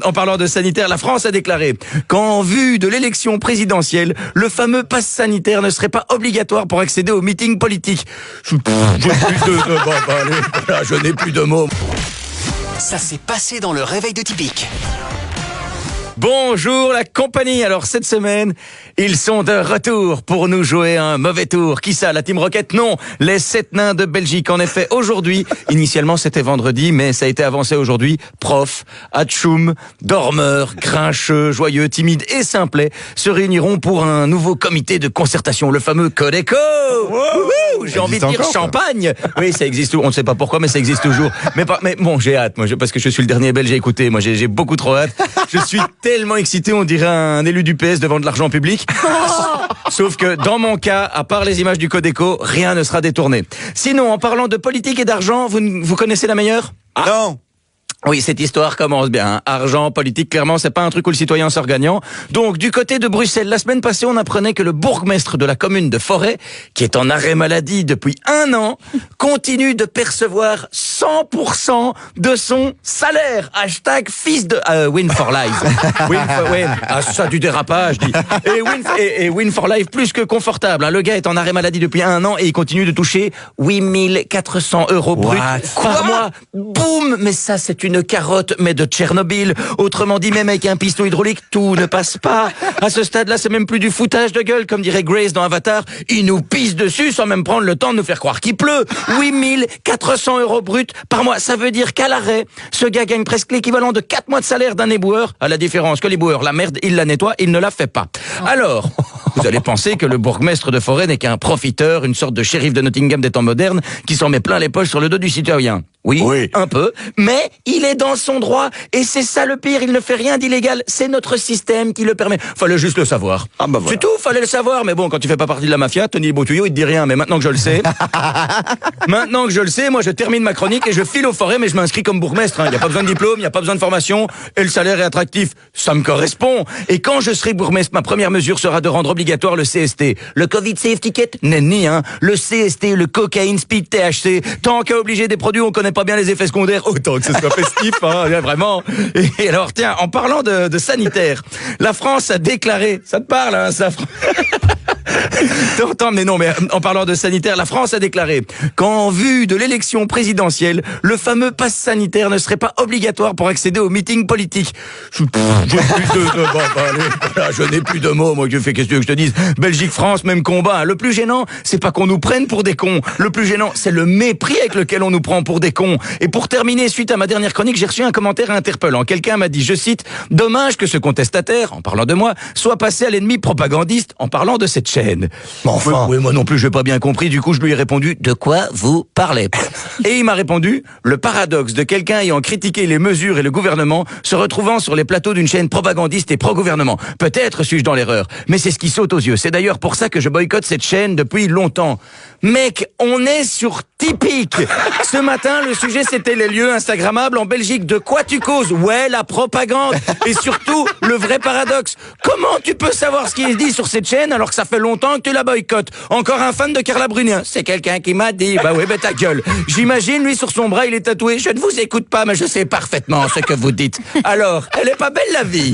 En parlant de sanitaire, la France a déclaré qu'en vue de l'élection présidentielle, le fameux pass sanitaire ne serait pas obligatoire pour accéder aux meetings politiques. Je n'ai plus de mots. Ça s'est passé dans le réveil de Tipique. Bonjour la compagnie. Alors cette semaine, ils sont de retour pour nous jouer un mauvais tour. Qui ça, la Team Rocket? Non, les 7 nains de Belgique. En effet, aujourd'hui, initialement c'était vendredi, mais ça a été avancé aujourd'hui. Prof, Hatchoum, dormeurs, grincheux, joyeux, timides et simplets se réuniront pour un nouveau comité de concertation, le fameux Codeco. J'ai envie de dire champagne. Oui, ça existe. On ne sait pas pourquoi, mais ça existe toujours. Mais bon, j'ai hâte, moi, parce que je suis le dernier Belge à écouter. Moi, j'ai beaucoup trop hâte. Je suis tellement excité, on dirait un élu du PS devant de l'argent public. Sauf que dans mon cas, à part les images du Codeco, rien ne sera détourné. Sinon, en parlant de politique et d'argent, vous connaissez la meilleure? Non. Oui, cette histoire commence bien. Argent, politique, clairement, c'est pas un truc où le citoyen sort gagnant. Donc, du côté de Bruxelles, la semaine passée, on apprenait que le bourgmestre de la commune de Forêt, qui est en arrêt maladie depuis 1 an, continue de percevoir 100% de son salaire. Hashtag fils de... Win for life. Ça du dérapage, dis. Et win for life plus que confortable. Le gars est en arrêt maladie depuis 1 an et il continue de toucher 8400 € brut par mois. Boum! Mais ça, c'est une carotte, mais de Tchernobyl. Autrement dit, même avec un piston hydraulique, tout ne passe pas. À ce stade-là, c'est même plus du foutage de gueule, comme dirait Grace dans Avatar. Il nous pisse dessus sans même prendre le temps de nous faire croire qu'il pleut. 8400 € brut par mois. Ça veut dire qu'à l'arrêt, ce gars gagne presque l'équivalent de 4 mois de salaire d'un éboueur. À la différence que l'éboueur, la merde, il la nettoie, il ne la fait pas. Alors, vous allez penser que le bourgmestre de Forêt n'est qu'un profiteur, une sorte de shérif de Nottingham des temps modernes, qui s'en met plein les poches sur le dos du citoyen. Oui, un peu, mais il est dans son droit, et c'est ça le pire, il ne fait rien d'illégal, c'est notre système qui le permet. Fallait juste le savoir. Voilà. C'est tout, fallait le savoir, mais bon, quand tu fais pas partie de la mafia, Tony Boutouillot, il te dit rien, mais maintenant que je le sais, moi je termine ma chronique et je file aux forêts, mais je m'inscris comme bourgmestre, Il n'y a pas besoin de diplôme, il n'y a pas besoin de formation, et le salaire est attractif, ça me correspond. Et quand je serai bourgmestre, ma première mesure sera de rendre obligatoire le CST. Le Covid Safe Ticket, nenni, Le CST, le cocaïne, speed, THC, tant qu'à obliger des produits, on connaît pas bien les effets secondaires, autant que ce soit festif, vraiment. Et alors, tiens, en parlant de sanitaire, la France a déclaré, ça te parle, ça... mais en parlant de sanitaire, la France a déclaré qu'en vue de l'élection présidentielle, le fameux pass sanitaire ne serait pas obligatoire pour accéder aux meetings politiques. Je n'ai plus de mots, moi, qu'est-ce que tu veux que je te dise? Belgique-France, même combat. Le plus gênant, c'est pas qu'on nous prenne pour des cons. Le plus gênant, c'est le mépris avec lequel on nous prend pour des cons. Et pour terminer, suite à ma dernière chronique, j'ai reçu un commentaire interpellant. Quelqu'un m'a dit, je cite, « Dommage que ce contestataire, en parlant de moi, soit passé à l'ennemi propagandiste en parlant de cette chaîne. » Enfin. Oui, moi non plus, je n'ai pas bien compris. Du coup, je lui ai répondu, de quoi vous parlez? Et il m'a répondu, le paradoxe de quelqu'un ayant critiqué les mesures et le gouvernement se retrouvant sur les plateaux d'une chaîne propagandiste et pro-gouvernement. Peut-être suis-je dans l'erreur, mais c'est ce qui saute aux yeux. C'est d'ailleurs pour ça que je boycotte cette chaîne depuis longtemps. Mec, on est sur Tipique. Ce matin, le sujet, c'était les lieux instagrammables en Belgique. De quoi tu causes? Ouais, la propagande. Et surtout, le vrai paradoxe. Comment tu peux savoir ce qui est dit sur cette chaîne alors que ça fait longtemps que tu la boycottes? Encore un fan de Carla Brunien. C'est quelqu'un qui m'a dit. Bah oui, bah ta gueule. J'imagine, lui, sur son bras, il est tatoué. Je ne vous écoute pas, mais je sais parfaitement ce que vous dites. Alors, elle est pas belle la vie?